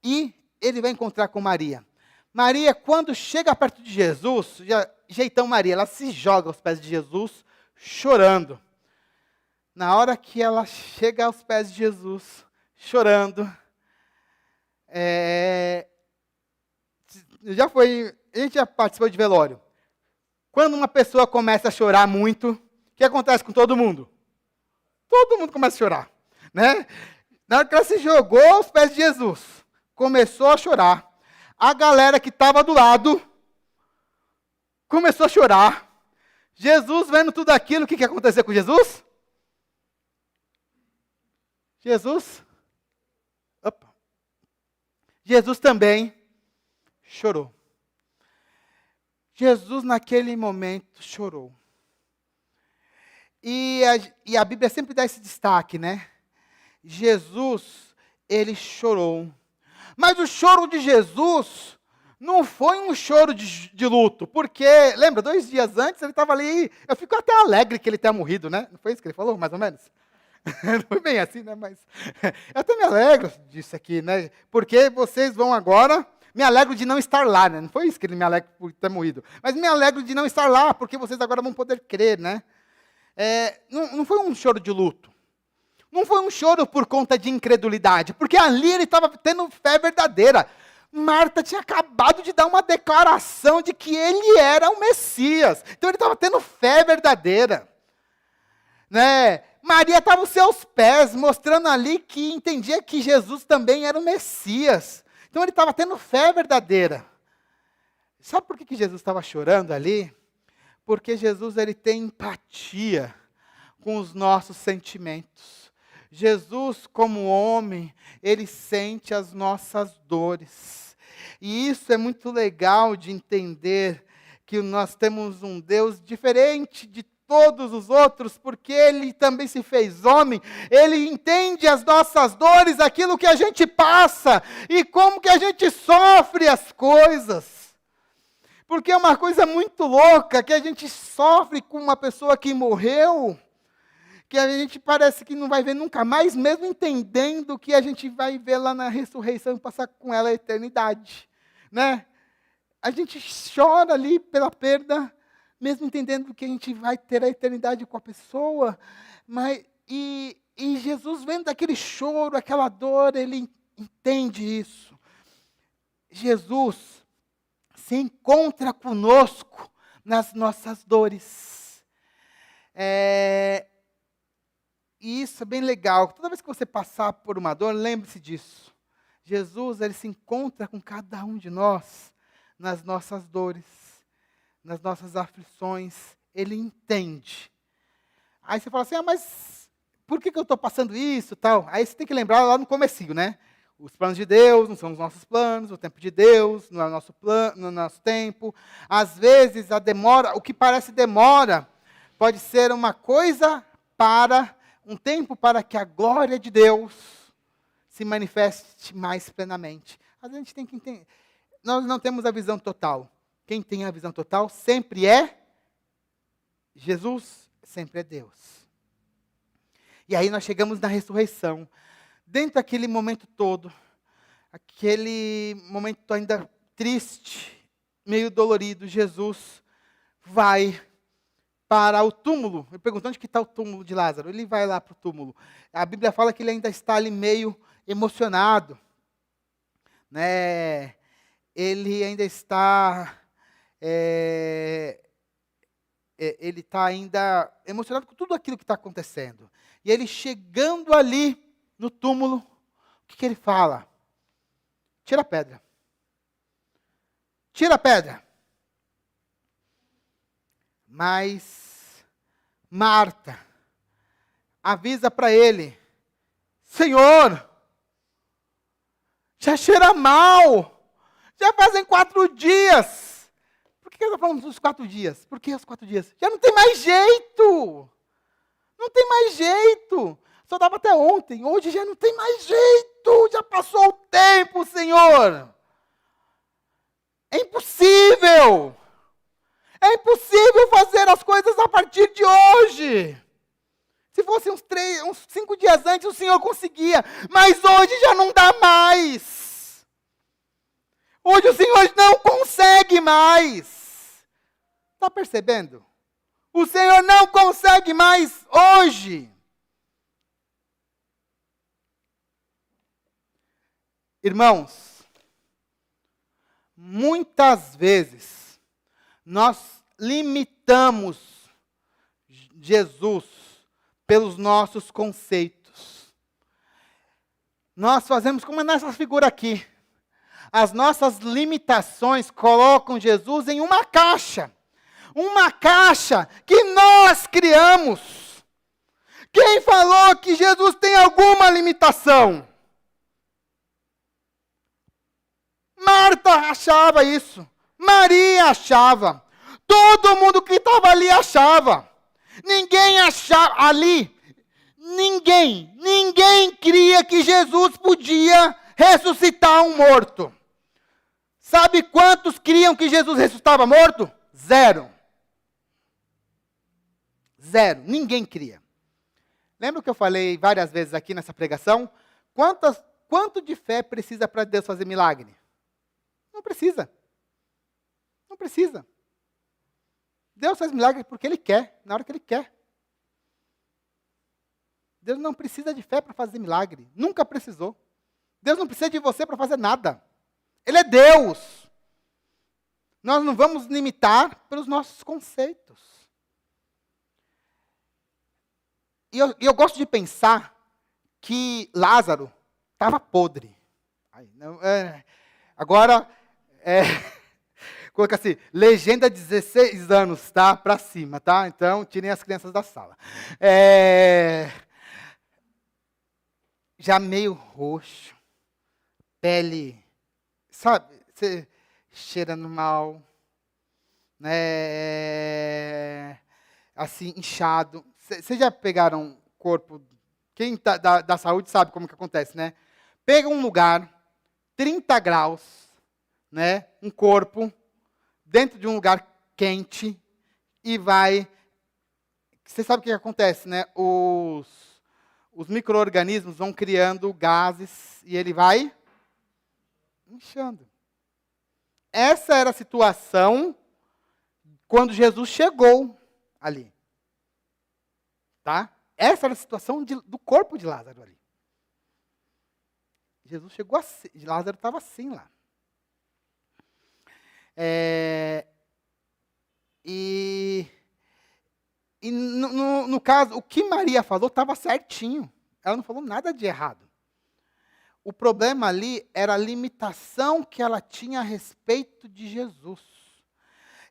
e ele vai encontrar com Maria. Maria, quando chega perto de Jesus, jeitão Maria, ela se joga aos pés de Jesus, chorando. Na hora que ela chega aos pés de Jesus, chorando, a gente já participou de velório. Quando uma pessoa começa a chorar muito, o que acontece com todo mundo? Todo mundo começa a chorar, né? Na hora que ela se jogou aos pés de Jesus, começou a chorar. A galera que estava do lado começou a chorar. Jesus vendo tudo aquilo, o que aconteceu com Jesus? Jesus também chorou. Jesus naquele momento chorou. E a Bíblia sempre dá esse destaque, né? Jesus, ele chorou. Mas o choro de Jesus não foi um choro de luto, porque, lembra, 2 dias antes ele estava ali, eu fico até alegre que ele tenha morrido, né? Não foi isso que ele falou, mais ou menos? Não foi bem assim, né? Mas eu até me alegro disso aqui, né? Porque vocês vão agora, me alegro de não estar lá, né? Não foi isso que ele me alegra por ter morrido, mas me alegro de não estar lá, porque vocês agora vão poder crer, né? Não foi um choro de luto. Não foi um choro por conta de incredulidade, porque ali ele estava tendo fé verdadeira. Marta tinha acabado de dar uma declaração de que ele era o Messias. Então ele estava tendo fé verdadeira. Né? Maria estava aos seus pés, mostrando ali que entendia que Jesus também era o Messias. Então ele estava tendo fé verdadeira. Sabe por que Jesus estava chorando ali? Porque Jesus ele tem empatia com os nossos sentimentos. Jesus, como homem, ele sente as nossas dores. E isso é muito legal de entender, que nós temos um Deus diferente de todos os outros, porque ele também se fez homem, ele entende as nossas dores, aquilo que a gente passa, e como que a gente sofre as coisas. Porque é uma coisa muito louca, que a gente sofre com uma pessoa que morreu, que a gente parece que não vai ver nunca mais, mesmo entendendo que a gente vai ver lá na ressurreição e passar com ela a eternidade, né? A gente chora ali pela perda, mesmo entendendo que a gente vai ter a eternidade com a pessoa, e Jesus vendo aquele choro, aquela dor, ele entende isso. Jesus se encontra conosco nas nossas dores. E isso é bem legal. Toda vez que você passar por uma dor, lembre-se disso. Jesus, ele se encontra com cada um de nós nas nossas dores, nas nossas aflições. Ele entende. Aí você fala assim, mas por que eu estou passando isso, tal? Aí você tem que lembrar lá no comecinho, né? Os planos de Deus não são os nossos planos, o tempo de Deus não é o nosso plano, no nosso tempo. Às vezes a demora, o que parece demora, pode ser uma coisa para um tempo para que a glória de Deus se manifeste mais plenamente. A gente tem que entender. Nós não temos a visão total. Quem tem a visão total sempre é Jesus, sempre é Deus. E aí nós chegamos na ressurreição. Dentro daquele momento todo, aquele momento ainda triste, meio dolorido, Jesus vai para o túmulo. Ele perguntou onde que está o túmulo de Lázaro. Ele vai lá para o túmulo. A Bíblia fala que ele ainda está ali meio emocionado. Né? Ele ainda está... ele está ainda emocionado com tudo aquilo que está acontecendo. E ele chegando ali no túmulo, o que ele fala? Tira a pedra. Tira a pedra. Mas Marta avisa para ele, Senhor, já cheira mal, já fazem 4 dias. Por que ele está falando dos 4 dias? Por que os 4 dias? Já não tem mais jeito. Não tem mais jeito. Só dava até ontem, hoje já não tem mais jeito. Já passou o tempo, Senhor. É impossível. É impossível fazer as coisas a partir de hoje. Se fosse uns 5 dias antes, o Senhor conseguia. Mas hoje já não dá mais. Hoje o Senhor não consegue mais. Está percebendo? O Senhor não consegue mais hoje. Irmãos, muitas vezes nós limitamos Jesus pelos nossos conceitos. Nós fazemos como nessa figura aqui. As nossas limitações colocam Jesus em uma caixa. Uma caixa que nós criamos. Quem falou que Jesus tem alguma limitação? Marta achava isso. Maria achava. Todo mundo que estava ali achava. Ninguém ali, ninguém cria que Jesus podia ressuscitar um morto. Sabe quantos criam que Jesus ressuscitava morto? Zero. Ninguém cria. Lembra que eu falei várias vezes aqui nessa pregação? Quanto de fé precisa para Deus fazer milagre? Não precisa. Não precisa. Deus faz milagre porque Ele quer, na hora que Ele quer. Deus não precisa de fé para fazer milagre. Nunca precisou. Deus não precisa de você para fazer nada. Ele é Deus. Nós não vamos limitar pelos nossos conceitos. E eu gosto de pensar que Lázaro estava podre. Agora, coloca assim, legenda 16 anos, tá? Para cima, tá? Então, tirem as crianças da sala. Já meio roxo, pele, sabe, você cheirando mal, né? Assim, inchado. Vocês já pegaram corpo? Quem tá da saúde sabe como que acontece, né? Pega um lugar, 30 graus, né? Um corpo, dentro de um lugar quente, e vai... Você sabe o que acontece, né? Os micro-organismos vão criando gases, e ele vai inchando. Essa era a situação quando Jesus chegou ali. Tá? Essa era a situação do corpo de Lázaro ali. Jesus chegou assim, Lázaro estava assim lá. No caso, o que Maria falou estava certinho. Ela não falou nada de errado. O problema ali era a limitação que ela tinha a respeito de Jesus.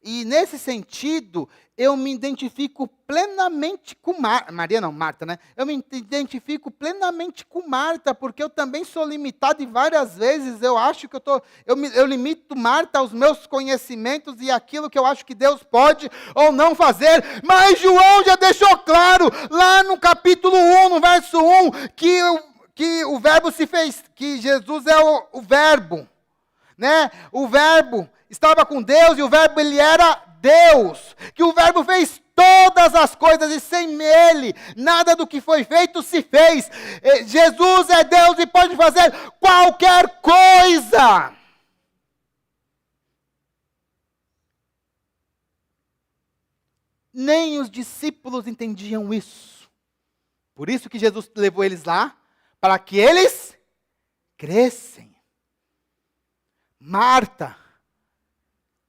E nesse sentido, eu me identifico plenamente com Marta, né? Eu me identifico plenamente com Marta, porque eu também sou limitado e várias vezes eu acho que eu limito Marta aos meus conhecimentos e aquilo que eu acho que Deus pode ou não fazer. Mas João já deixou claro, lá no capítulo 1, no verso 1, que o verbo se fez, que Jesus é o verbo, né? O verbo estava com Deus e o verbo ele era Deus, que o verbo fez todas as coisas e sem ele, nada do que foi feito se fez. Jesus é Deus e pode fazer qualquer coisa. Nem os discípulos entendiam isso. Por isso que Jesus levou eles lá, para que eles crescem. Marta,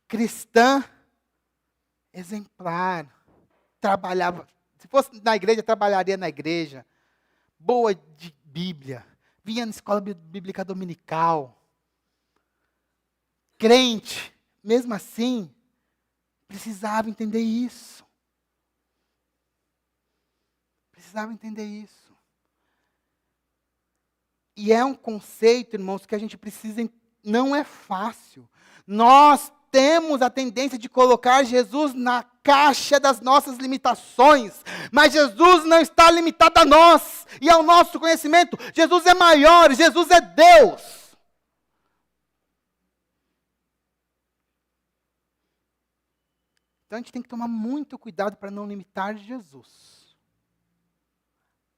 cristã, exemplar, trabalhava, se fosse na igreja, trabalharia na igreja, boa de Bíblia, vinha na escola bíblica dominical, crente, mesmo assim, precisava entender isso. Precisava entender isso. E é um conceito, irmãos, que a gente precisa, não é fácil. Nós temos a tendência de colocar Jesus na caixa das nossas limitações, mas Jesus não está limitado a nós e ao nosso conhecimento. Jesus é maior, Jesus é Deus. Então a gente tem que tomar muito cuidado para não limitar Jesus.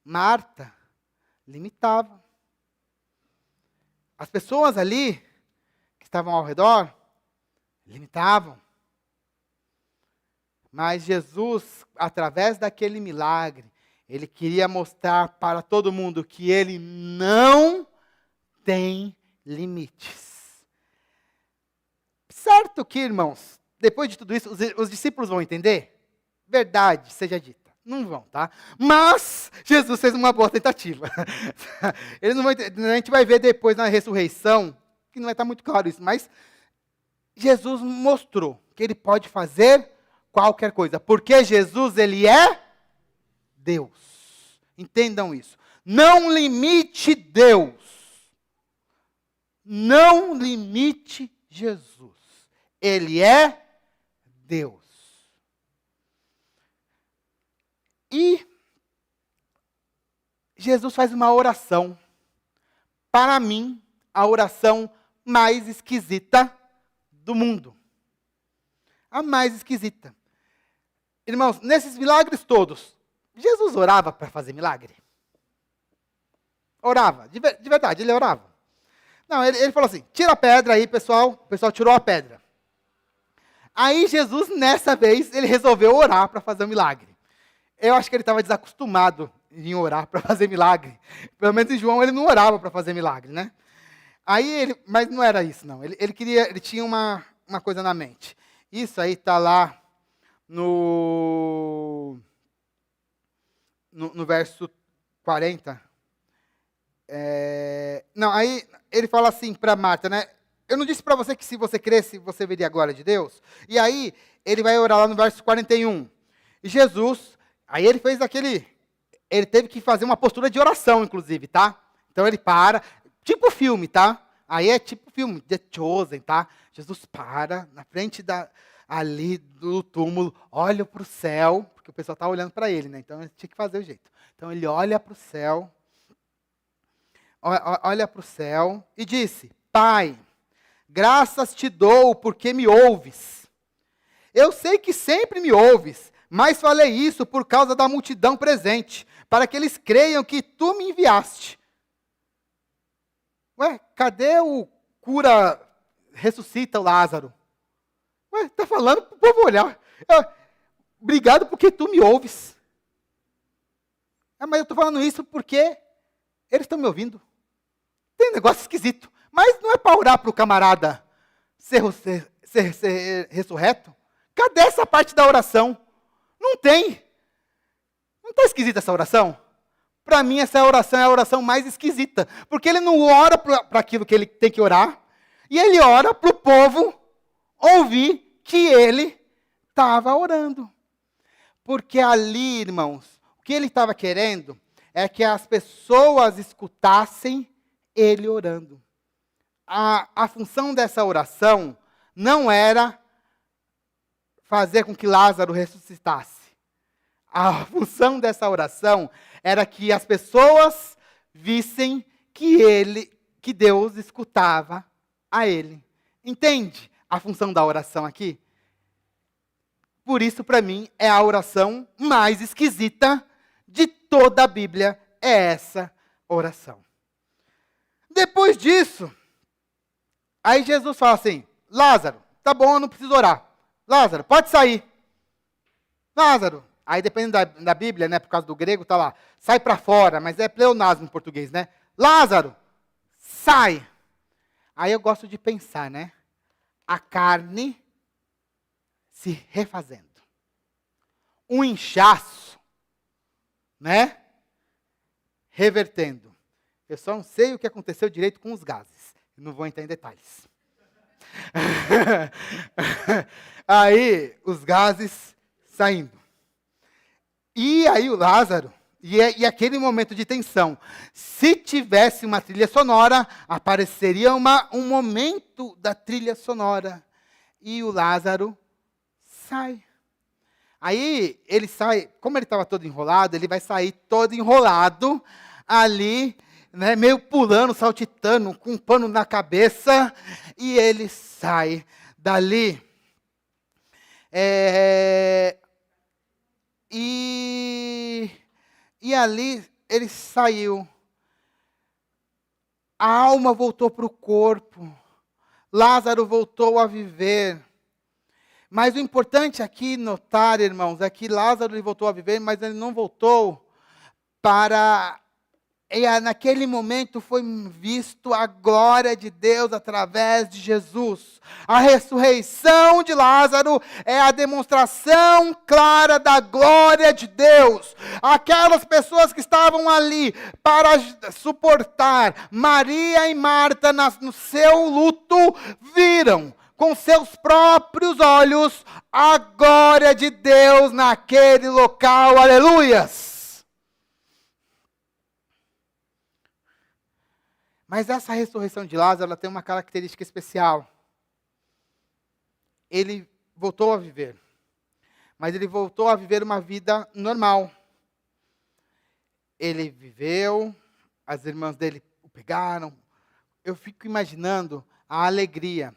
Marta limitava. As pessoas ali que estavam ao redor limitavam. Mas Jesus, através daquele milagre, ele queria mostrar para todo mundo que ele não tem limites. Certo que, irmãos, depois de tudo isso, os discípulos vão entender? Verdade seja dita. Não vão, tá? Mas Jesus fez uma boa tentativa. Eles não vão entender. A gente vai ver depois na ressurreição, que não vai estar muito claro isso, mas Jesus mostrou que ele pode fazer qualquer coisa, porque Jesus, ele é Deus. Entendam isso. Não limite Deus. Não limite Jesus. Ele é Deus. E Jesus faz uma oração. Para mim, a oração mais esquisita do mundo. A mais esquisita. Irmãos, nesses milagres todos, Jesus orava para fazer milagre? Orava, de verdade, ele orava. Não, ele falou assim, tira a pedra aí, pessoal. O pessoal tirou a pedra. Aí Jesus, nessa vez, ele resolveu orar para fazer um milagre. Eu acho que ele estava desacostumado em orar para fazer milagre. Pelo menos em João ele não orava para fazer milagre, né? Mas não era isso, não. Ele tinha uma coisa na mente. Isso aí está lá no verso 40. Não, aí ele fala assim para Marta, né? Eu não disse para você que se você cresce, você veria a glória de Deus? E aí, ele vai orar lá no verso 41. E Jesus, aí ele fez ele teve que fazer uma postura de oração, inclusive, tá? Então ele para, tipo filme, tá? Aí é tipo filme, The Chosen, tá? Jesus para na frente ali do túmulo, olha para o céu, porque o pessoal está olhando para ele, né? Então ele tinha que fazer o jeito. Então ele olha para o céu, e disse, Pai, graças te dou porque me ouves. Eu sei que sempre me ouves, mas falei isso por causa da multidão presente, para que eles creiam que tu me enviaste. Ué, cadê o cura ressuscita o Lázaro? Ué, está falando para o povo olhar. Obrigado porque tu me ouves. Mas eu estou falando isso porque eles estão me ouvindo. Tem um negócio esquisito. Mas não é para orar para o camarada ser ressurreto? Cadê essa parte da oração? Não tem. Não está esquisita essa oração? Para mim, essa oração é a oração mais esquisita. Porque ele não ora para aquilo que ele tem que orar. E ele ora para o povo ouvir que ele estava orando. Porque ali, irmãos, o que ele estava querendo é que as pessoas escutassem ele orando. A função dessa oração não era fazer com que Lázaro ressuscitasse. A função dessa oração era que as pessoas vissem que Deus escutava a ele. Entende a função da oração aqui? Por isso, para mim, é a oração mais esquisita de toda a Bíblia, é essa oração. Depois disso, aí Jesus fala assim, Lázaro, tá bom, eu não preciso orar. Lázaro, pode sair. Lázaro, aí dependendo da Bíblia, né, por causa do grego, tá lá, sai para fora, mas é pleonasmo em português, né? Lázaro, sai. Aí eu gosto de pensar, né? A carne se refazendo. Um inchaço, né? Revertendo. Eu só não sei o que aconteceu direito com os gases. Não vou entrar em detalhes. Aí, os gases saindo. E aí o Lázaro, e aquele momento de tensão. Se tivesse uma trilha sonora, apareceria um momento da trilha sonora. E o Lázaro sai. Aí ele sai, como ele estava todo enrolado, ele vai sair todo enrolado ali, né, meio pulando, saltitando, com um pano na cabeça, e ele sai dali. E ali ele saiu. A alma voltou para o corpo. Lázaro voltou a viver. Mas o importante aqui notar, irmãos, é que Lázaro ele voltou a viver, mas ele não voltou para... naquele momento foi visto a glória de Deus através de Jesus. A ressurreição de Lázaro é a demonstração clara da glória de Deus. Aquelas pessoas que estavam ali para suportar Maria e Marta no seu luto, viram com seus próprios olhos a glória de Deus naquele local. Aleluias! Mas essa ressurreição de Lázaro, ela tem uma característica especial. Ele voltou a viver. Mas ele voltou a viver uma vida normal. ele viveu, as irmãs dele o pegaram. Eu fico imaginando a alegria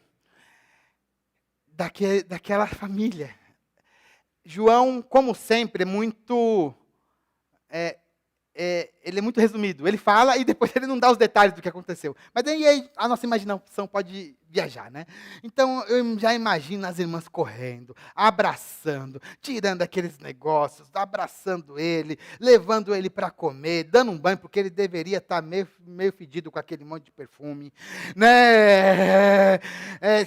daquela família. João, como sempre, ele é muito resumido. Ele fala e depois ele não dá os detalhes do que aconteceu. Mas aí a nossa imaginação pode viajar, né? Então eu já imagino as irmãs correndo, abraçando, tirando aqueles negócios, abraçando ele, levando ele para comer, dando um banho, porque ele deveria estar meio fedido com aquele monte de perfume, né?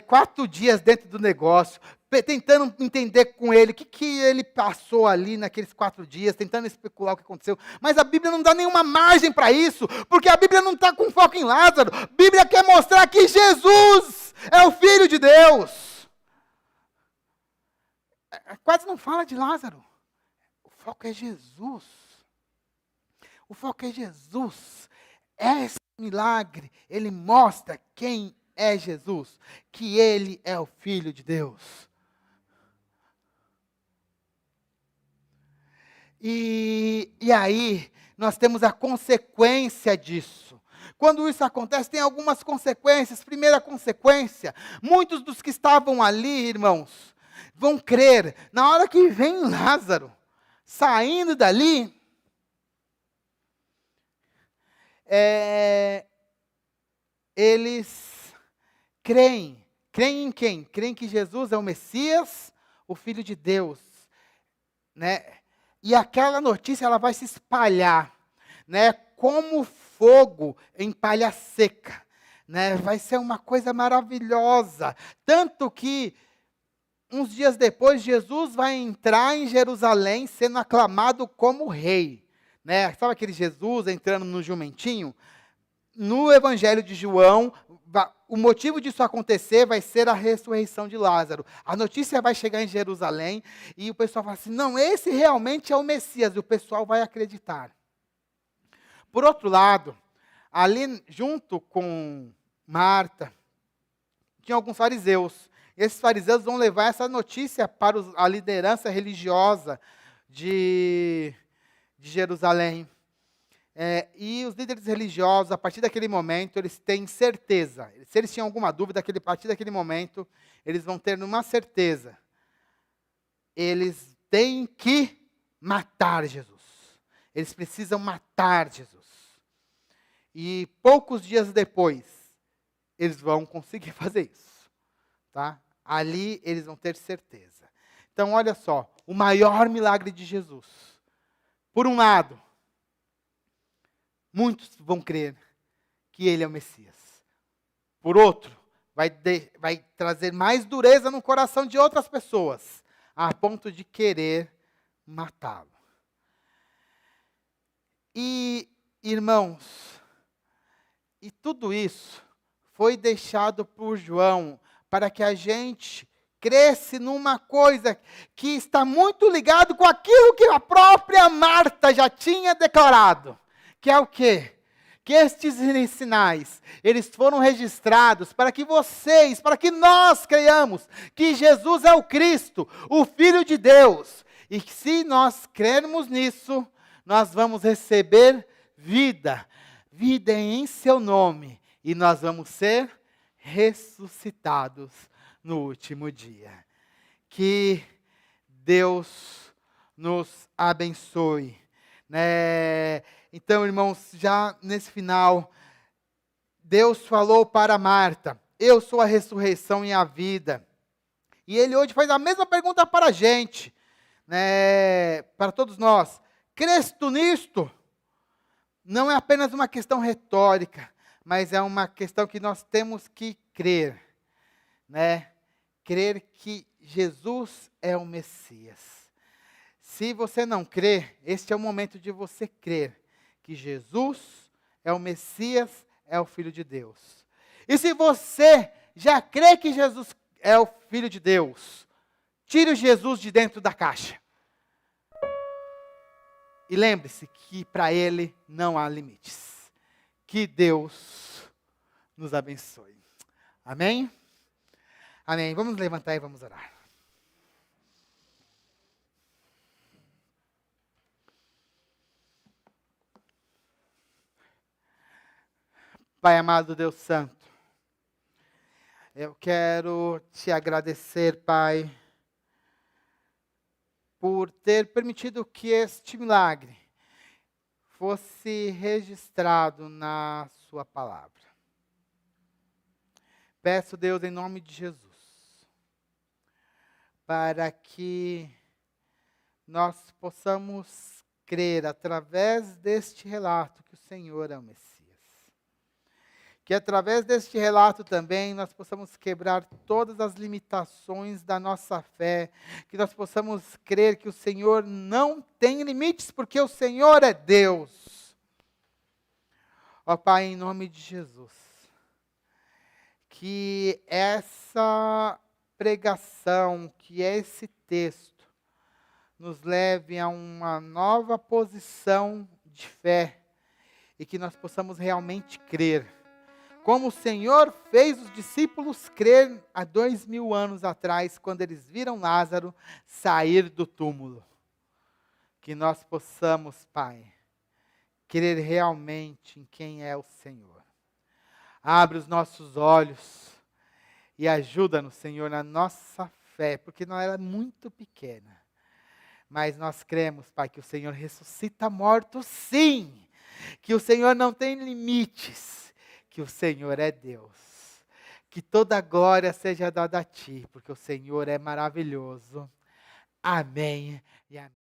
4 dias dentro do negócio, tentando entender com ele o que ele passou ali naqueles 4 dias, tentando especular o que aconteceu. Mas a Bíblia não dá nenhuma margem para isso, porque a Bíblia não está com foco em Lázaro. A Bíblia quer mostrar que Jesus é o Filho de Deus. Quase não fala de Lázaro. O foco é Jesus. O foco é Jesus. Esse milagre, ele mostra quem é Jesus, que ele é o Filho de Deus. E aí, nós temos a consequência disso. Quando isso acontece, tem algumas consequências. Primeira consequência, muitos dos que estavam ali, irmãos, vão crer. Na hora que vem Lázaro, saindo dali, eles creem. Creem em quem? Creem que Jesus é o Messias, o Filho de Deus, né? E aquela notícia ela vai se espalhar, né? Como fogo em palha seca, né? Vai ser uma coisa maravilhosa, tanto que uns dias depois Jesus vai entrar em Jerusalém sendo aclamado como rei, né? Sabe aquele Jesus entrando no jumentinho? No Evangelho de João, o motivo disso acontecer vai ser a ressurreição de Lázaro. A notícia vai chegar em Jerusalém e o pessoal fala assim, não, esse realmente é o Messias, e o pessoal vai acreditar. Por outro lado, ali junto com Marta, tinha alguns fariseus. Esses fariseus vão levar essa notícia para a liderança religiosa de Jerusalém. E os líderes religiosos, a partir daquele momento, eles têm certeza. Se eles tinham alguma dúvida, a partir daquele momento, eles vão ter uma certeza. Eles têm que matar Jesus. Eles precisam matar Jesus. E poucos dias depois, eles vão conseguir fazer isso. Tá? Ali eles vão ter certeza. Então, olha só, o maior milagre de Jesus. Por um lado, muitos vão crer que ele é o Messias. Por outro, vai trazer mais dureza no coração de outras pessoas, a ponto de querer matá-lo. E, irmãos, e tudo isso foi deixado por João para que a gente cresce numa coisa que está muito ligado com aquilo que a própria Marta já tinha declarado. Que é o quê? Que estes sinais, eles foram registrados para que vocês, para que nós creiamos que Jesus é o Cristo, o Filho de Deus. E que se nós crermos nisso, nós vamos receber vida, vida em seu nome. E nós vamos ser ressuscitados no último dia. Que Deus nos abençoe, né? Então, irmãos, já nesse final, Deus falou para Marta, eu sou a ressurreição e a vida. E Ele hoje faz a mesma pergunta para a gente, né, para todos nós. Crês tu nisto? Não é apenas uma questão retórica, mas é uma questão que nós temos que crer, né? Crer que Jesus é o Messias. Se você não crê, este é o momento de você crer que Jesus é o Messias, é o Filho de Deus. E se você já crê que Jesus é o Filho de Deus, tire o Jesus de dentro da caixa. E lembre-se que para Ele não há limites. Que Deus nos abençoe. Amém? Amém. Vamos levantar e vamos orar. Pai amado, Deus Santo, eu quero te agradecer, Pai, por ter permitido que este milagre fosse registrado na sua palavra. Peço, Deus, em nome de Jesus, para que nós possamos crer através deste relato que o Senhor é o Messias. Que através deste relato também nós possamos quebrar todas as limitações da nossa fé, que nós possamos crer que o Senhor não tem limites, porque o Senhor é Deus. Ó Pai, em nome de Jesus, que essa pregação, que esse texto, nos leve a uma nova posição de fé, e que nós possamos realmente crer, como o Senhor fez os discípulos crer há 2000 anos atrás, quando eles viram Lázaro sair do túmulo. Que nós possamos, Pai, crer realmente em quem é o Senhor. Abre os nossos olhos e ajuda-nos, Senhor, na nossa fé, porque nós ela é muito pequena. Mas nós cremos, Pai, que o Senhor ressuscita mortos, sim. Que o Senhor não tem limites. Que o Senhor é Deus. Que toda glória seja dada a Ti, porque o Senhor é maravilhoso. Amém e amém.